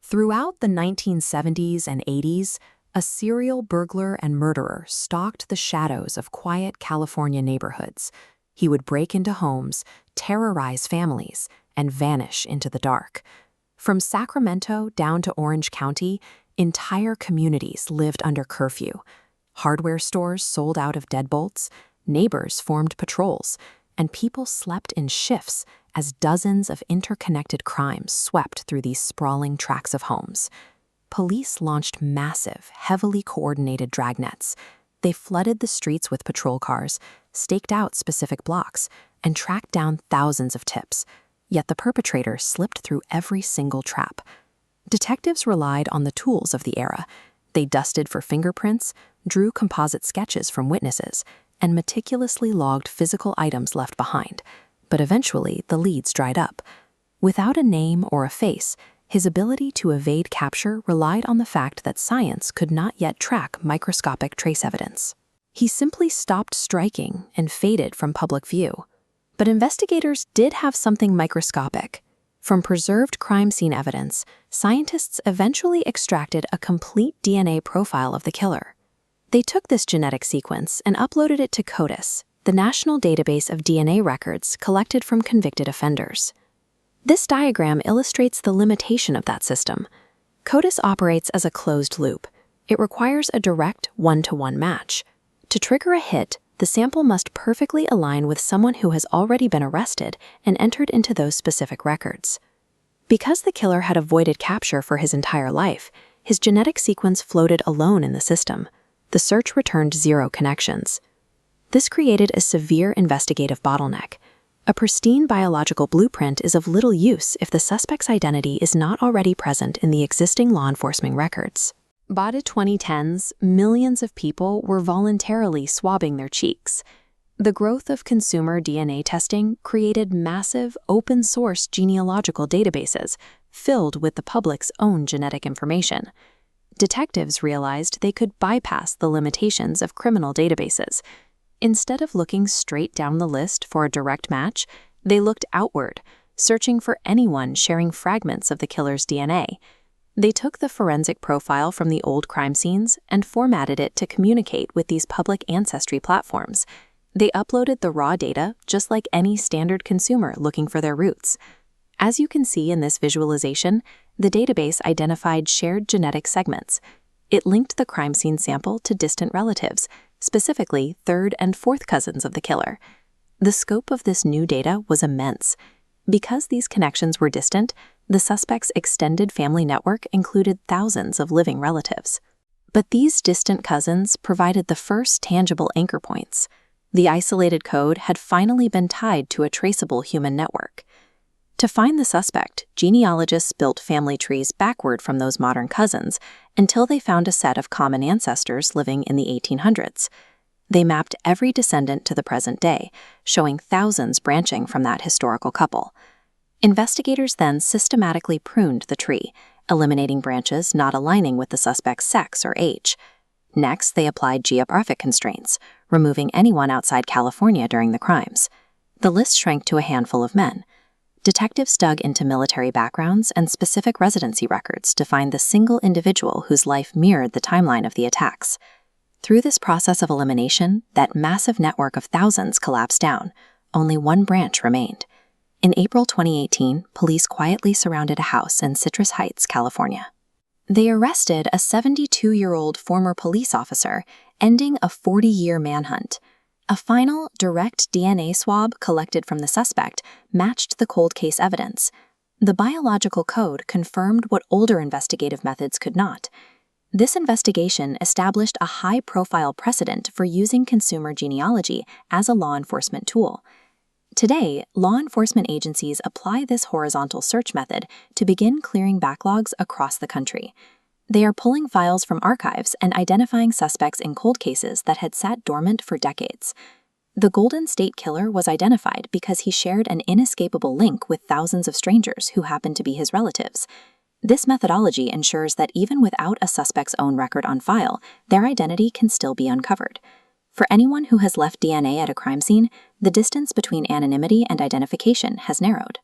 Throughout the 1970s and 80s, a serial burglar and murderer stalked the shadows of quiet California neighborhoods. He would break into homes, terrorize families, and vanish into the dark. From Sacramento down to Orange County, entire communities lived under curfew. Hardware stores sold out of deadbolts, neighbors formed patrols, and people slept in shifts as dozens of interconnected crimes swept through these sprawling tracts of homes. Police launched massive, heavily coordinated dragnets. They flooded the streets with patrol cars, staked out specific blocks, and tracked down thousands of tips. Yet the perpetrator slipped through every single trap. Detectives relied on the tools of the era. They dusted for fingerprints, drew composite sketches from witnesses, and meticulously logged physical items left behind. But eventually, the leads dried up. Without a name or a face, his ability to evade capture relied on the fact that science could not yet track microscopic trace evidence. He simply stopped striking and faded from public view. But investigators did have something microscopic. From preserved crime scene evidence, scientists eventually extracted a complete DNA profile of the killer. They took this genetic sequence and uploaded it to CODIS, the national database of DNA records collected from convicted offenders. This diagram illustrates the limitation of that system. CODIS operates as a closed loop. It requires a direct one-to-one match. To trigger a hit, the sample must perfectly align with someone who has already been arrested and entered into those specific records. Because the killer had avoided capture for his entire life, his genetic sequence floated alone in the system. The search returned 0 connections. This created a severe investigative bottleneck. A pristine biological blueprint is of little use if the suspect's identity is not already present in the existing law enforcement records. By the 2010s, millions of people were voluntarily swabbing their cheeks. The growth of consumer DNA testing created massive, open-source genealogical databases filled with the public's own genetic information. Detectives realized they could bypass the limitations of criminal databases. Instead of looking straight down the list for a direct match, they looked outward, searching for anyone sharing fragments of the killer's DNA. They took the forensic profile from the old crime scenes and formatted it to communicate with these public ancestry platforms. They uploaded the raw data just like any standard consumer looking for their roots. As you can see in this visualization, the database identified shared genetic segments. It linked the crime scene sample to distant relatives, specifically third and fourth cousins of the killer. The scope of this new data was immense. Because these connections were distant, the suspect's extended family network included thousands of living relatives. But these distant cousins provided the first tangible anchor points. The isolated code had finally been tied to a traceable human network. To find the suspect, genealogists built family trees backward from those modern cousins until they found a set of common ancestors living in the 1800s. They mapped every descendant to the present day, showing thousands branching from that historical couple. Investigators then systematically pruned the tree, eliminating branches not aligning with the suspect's sex or age. Next, they applied geographic constraints, removing anyone outside California during the crimes. The list shrank to a handful of men. Detectives dug into military backgrounds and specific residency records to find the single individual whose life mirrored the timeline of the attacks. Through this process of elimination, that massive network of thousands collapsed down. Only one branch remained. In April 2018, police quietly surrounded a house in Citrus Heights, California. They arrested a 72-year-old former police officer, ending a 40-year manhunt. A final, direct DNA swab collected from the suspect matched the cold case evidence. The biological code confirmed what older investigative methods could not. This investigation established a high-profile precedent for using consumer genealogy as a law enforcement tool. Today, law enforcement agencies apply this horizontal search method to begin clearing backlogs across the country. They are pulling files from archives and identifying suspects in cold cases that had sat dormant for decades. The Golden State Killer was identified because he shared an inescapable link with thousands of strangers who happened to be his relatives. This methodology ensures that even without a suspect's own record on file, their identity can still be uncovered. For anyone who has left DNA at a crime scene, the distance between anonymity and identification has narrowed.